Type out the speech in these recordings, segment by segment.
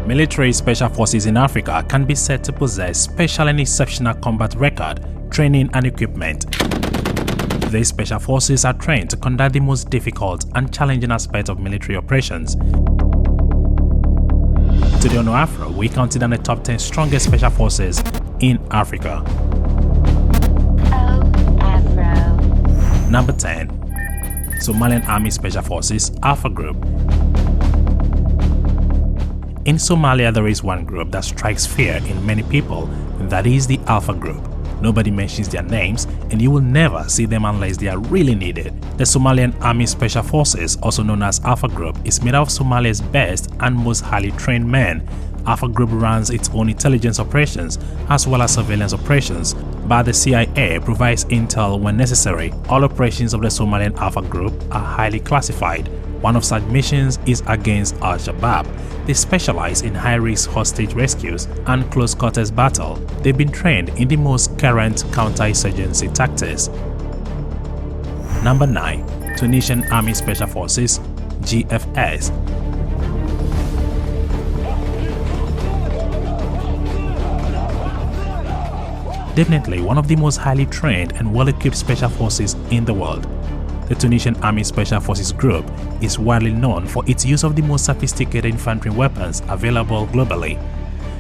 Military special forces in Africa can be said to possess special and exceptional combat record, training and equipment. These special forces are trained to conduct the most difficult and challenging aspects of military operations. Today on Afro, we count it on the top 10 strongest special forces in Africa. Number 10. Somalian Army Special Forces Alpha Group. In Somalia, there is one group that strikes fear in many people, and that is the Alpha Group. Nobody mentions their names, and you will never see them unless they are really needed. The Somalian Army Special Forces, also known as Alpha Group, is made up of Somalia's best and most highly trained men. Alpha Group runs its own intelligence operations as well as surveillance operations, but the CIA provides intel when necessary. All operations of the Somalian Alpha Group are highly classified. One of such missions is against Al-Shabaab. They specialize in high-risk hostage rescues and close-quarters battle. They've been trained in the most current counter-insurgency tactics. Number 9. Tunisian Army Special Forces GFS. Definitely one of the most highly trained and well-equipped special forces in the world. The Tunisian Army Special Forces Group is widely known for its use of the most sophisticated infantry weapons available globally.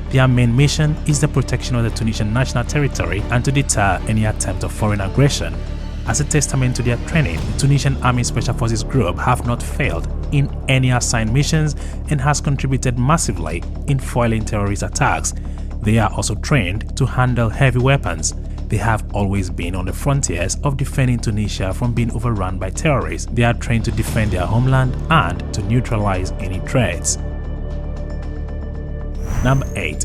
Their main mission is the protection of the Tunisian national territory and to deter any attempt of foreign aggression. As a testament to their training, the Tunisian Army Special Forces Group have not failed in any assigned missions and has contributed massively in foiling terrorist attacks. They are also trained to handle heavy weapons. They have always been on the frontiers of defending Tunisia from being overrun by terrorists. They are trained to defend their homeland and to neutralize any threats. Number 8.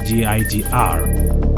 GIGR.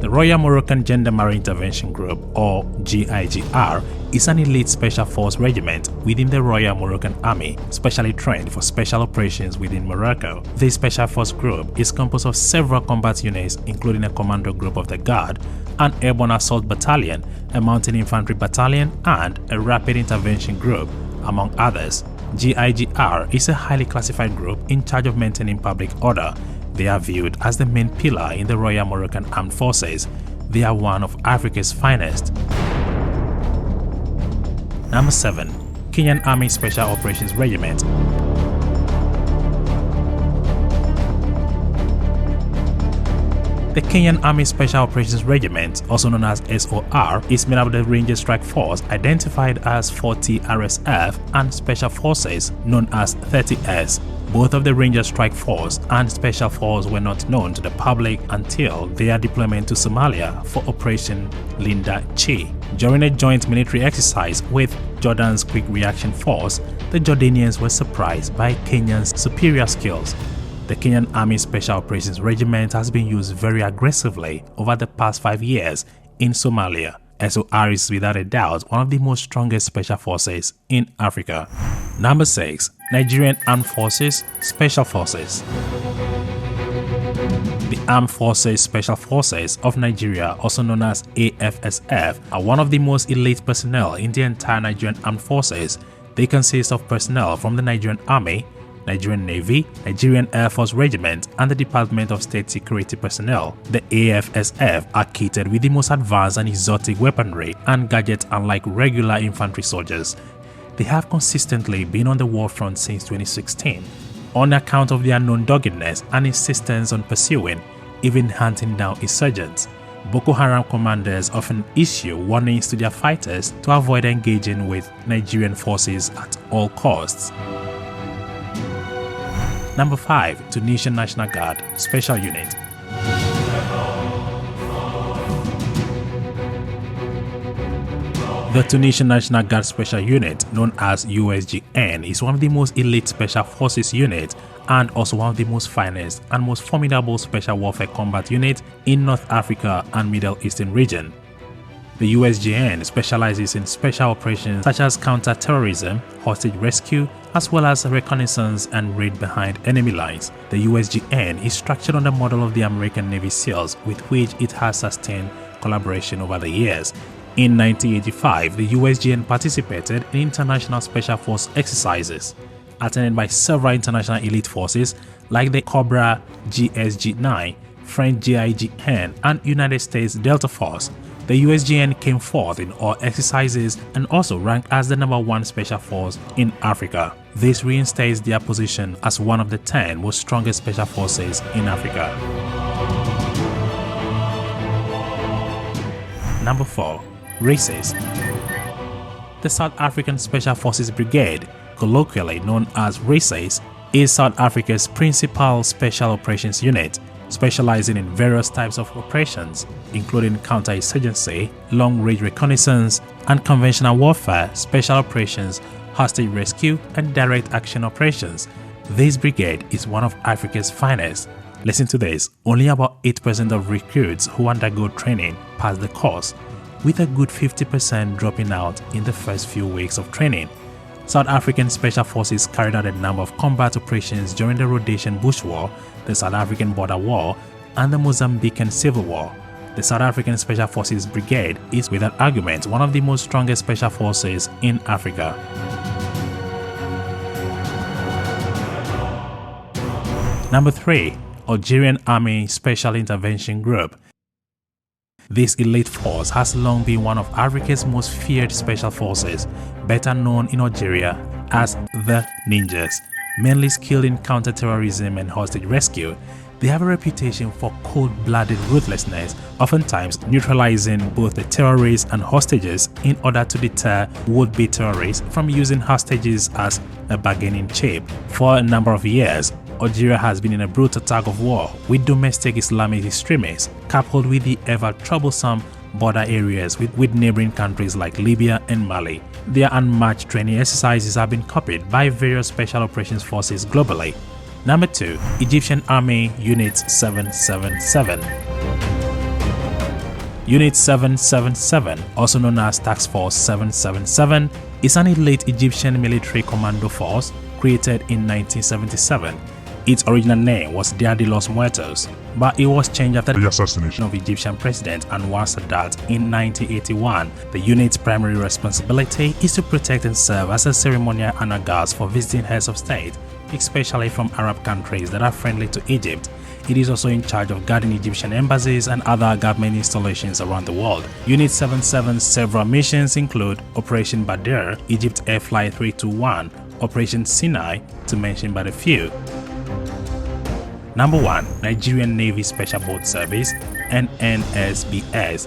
The Royal Moroccan Gendarmerie Intervention Group, or GIGR, is an elite special force regiment within the Royal Moroccan Army, specially trained for special operations within Morocco. This special force group is composed of several combat units, including a commando group of the Guard, an airborne assault battalion, a mountain infantry battalion, and a rapid intervention group, among others. GIGR is a highly classified group in charge of maintaining public order. They are viewed as the main pillar in the Royal Moroccan Armed Forces. They are one of Africa's finest. Number 7. Kenyan Army Special Operations Regiment. The Kenyan Army Special Operations Regiment, also known as SOR, is made up of the Ranger Strike Force identified as 40 RSF and Special Forces known as 30S. Both of the Ranger Strike Force and Special Force were not known to the public until their deployment to Somalia for Operation Linda Chi. During a joint military exercise with Jordan's Quick Reaction Force, the Jordanians were surprised by Kenya's superior skills. The Kenyan Army Special Operations Regiment has been used very aggressively over the past 5 years in Somalia. SOR is without a doubt one of the most strongest special forces in Africa. Number 6. Nigerian Armed Forces Special Forces. The Armed Forces Special Forces of Nigeria, also known as AFSF, are one of the most elite personnel in the entire Nigerian Armed Forces. They consist of personnel from the Nigerian Army, Nigerian Navy, Nigerian Air Force Regiment, and the Department of State Security personnel. The AFSF are kitted with the most advanced and exotic weaponry and gadgets unlike regular infantry soldiers. They have consistently been on the war front since 2016, on account of their known doggedness and insistence on pursuing, even hunting down insurgents. Boko Haram commanders often issue warnings to their fighters to avoid engaging with Nigerian forces at all costs. Number 5. Tunisian National Guard Special Unit. The Tunisian National Guard Special Unit, known as USGN, is one of the most elite special forces units and also one of the most finest and most formidable special warfare combat units in North Africa and Middle Eastern region. The USGN specializes in special operations such as counter-terrorism, hostage rescue, as well as reconnaissance and raid behind enemy lines. The USGN is structured on the model of the American Navy SEALs, with which it has sustained collaboration over the years. In 1985, the USGN participated in international special force exercises, attended by several international elite forces like the Cobra GSG-9, French GIGR, and United States Delta Force. The USGN came fourth in all exercises and also ranked as the #1 special force in Africa. This reinstates their position as one of the 10 most strongest special forces in Africa. Number 4. Races. The South African Special Forces Brigade, colloquially known as RACES, is South Africa's principal special operations unit, specializing in various types of operations, including counterinsurgency, long-range reconnaissance, unconventional warfare, special operations, hostage rescue, and direct action operations. This brigade is one of Africa's finest. Listen to this, only about 8% of recruits who undergo training pass the course, with a good 50% dropping out in the first few weeks of training. South African Special Forces carried out a number of combat operations during the Rhodesian Bush War, the South African Border War, and the Mozambican Civil War. The South African Special Forces Brigade is without argument one of the most strongest special forces in Africa. Number 3. Algerian Army Special Intervention Group. This elite force has long been one of Africa's most feared special forces, better known in Algeria as the Ninjas. Mainly skilled in counter-terrorism and hostage rescue, they have a reputation for cold-blooded ruthlessness, oftentimes neutralizing both the terrorists and hostages in order to deter would-be terrorists from using hostages as a bargaining chip. For a number of years, Algeria has been in a brutal tug of war with domestic Islamic extremists, coupled with the ever-troublesome border areas with neighboring countries like Libya and Mali. Their unmatched training exercises have been copied by various special operations forces globally. Number 2. Egyptian Army Unit 777. Unit 777, also known as Task Force 777, is an elite Egyptian military commando force created in 1977. Its original name was Dia de los Muertos, but it was changed after the assassination of Egyptian President Anwar Sadat in 1981. The unit's primary responsibility is to protect and serve as a ceremonial honor guards for visiting heads of state, especially from Arab countries that are friendly to Egypt. It is also in charge of guarding Egyptian embassies and other government installations around the world. Unit 77's several missions include Operation Badr, Egypt Air Flight 321, Operation Sinai, to mention but a few. Number 1. Nigerian Navy Special Boat Service, NNBS.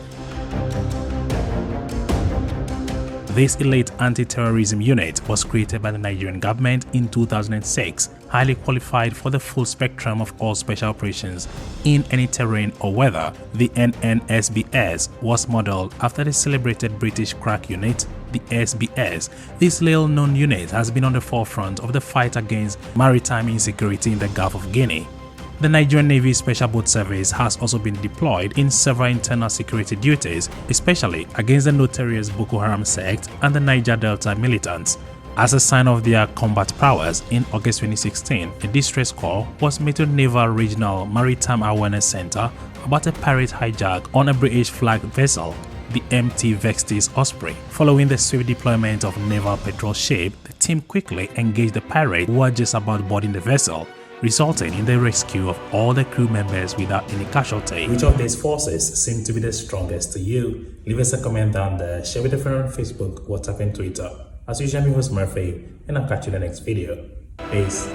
This elite anti-terrorism unit was created by the Nigerian government in 2006, highly qualified for the full spectrum of all special operations in any terrain or weather. The NNBS was modeled after the celebrated British crack unit, the SBS. This little-known unit has been on the forefront of the fight against maritime insecurity in the Gulf of Guinea. The Nigerian Navy Special Boat Service has also been deployed in several internal security duties, especially against the notorious Boko Haram sect and the Niger Delta militants. As a sign of their combat prowess, in August 2016, a distress call was made to Naval Regional Maritime Awareness Center about a pirate hijack on a British-flagged vessel, the MT Vextis Osprey. Following the swift deployment of naval patrol ship, the team quickly engaged the pirates who were just about boarding the vessel, resulting in the rescue of all the crew members without any casualty. Which of these forces seem to be the strongest to you? Leave us a comment down there, share with a friend on Facebook, WhatsApp and Twitter. As usual, I'm your host Murphy, and I'll catch you in the next video. Peace.